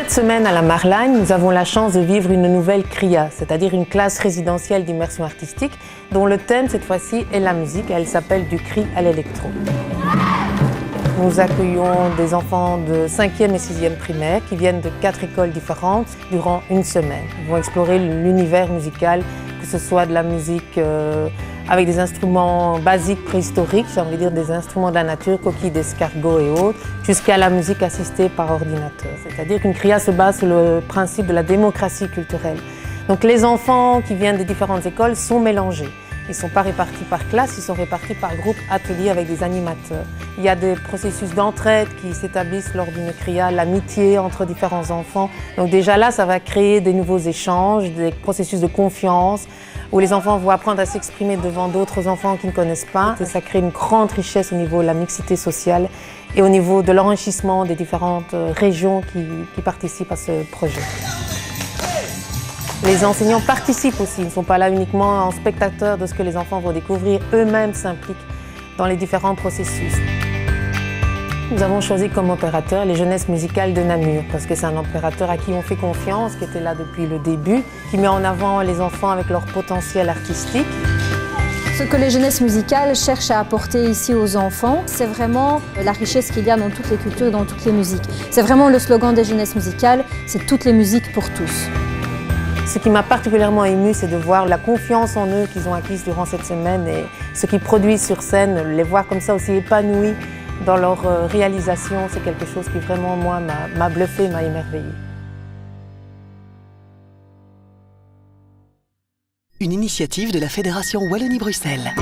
Cette semaine à la Marlagne, nous avons la chance de vivre une nouvelle CRIA, c'est-à-dire une classe résidentielle d'immersion artistique dont le thème cette fois-ci est la musique et elle s'appelle du cri à l'électro. Nous accueillons des enfants de 5e et 6e primaire qui viennent de 4 écoles différentes durant une semaine. Ils vont explorer l'univers musical, que ce soit de la musique avec des instruments basiques préhistoriques, j'ai envie de dire des instruments de la nature, coquilles d'escargot et autres, jusqu'à la musique assistée par ordinateur. C'est-à-dire qu'une CRIA se base sur le principe de la démocratie culturelle. Donc les enfants qui viennent des différentes écoles sont mélangés. Ils ne sont pas répartis par classe, ils sont répartis par groupe atelier avec des animateurs. Il y a des processus d'entraide qui s'établissent lors d'une CRIA, l'amitié entre différents enfants. Donc déjà là, ça va créer des nouveaux échanges, des processus de confiance, où les enfants vont apprendre à s'exprimer devant d'autres enfants qu'ils ne connaissent pas. Et ça crée une grande richesse au niveau de la mixité sociale et au niveau de l'enrichissement des différentes régions qui participent à ce projet. Les enseignants participent aussi, ils ne sont pas là uniquement en spectateurs de ce que les enfants vont découvrir, eux-mêmes s'impliquent dans les différents processus. Nous avons choisi comme opérateur les Jeunesses musicales de Namur, parce que c'est un opérateur à qui on fait confiance, qui était là depuis le début, qui met en avant les enfants avec leur potentiel artistique. Ce que les Jeunesses musicales cherchent à apporter ici aux enfants, c'est vraiment la richesse qu'il y a dans toutes les cultures, dans toutes les musiques. C'est vraiment le slogan des Jeunesses musicales, c'est toutes les musiques pour tous. Ce qui m'a particulièrement émue, c'est de voir la confiance en eux qu'ils ont acquise durant cette semaine et ce qu'ils produisent sur scène, les voir comme ça aussi épanouis dans leur réalisation, c'est quelque chose qui vraiment, moi, m'a bluffé, m'a émerveillé. Une initiative de la Fédération Wallonie-Bruxelles.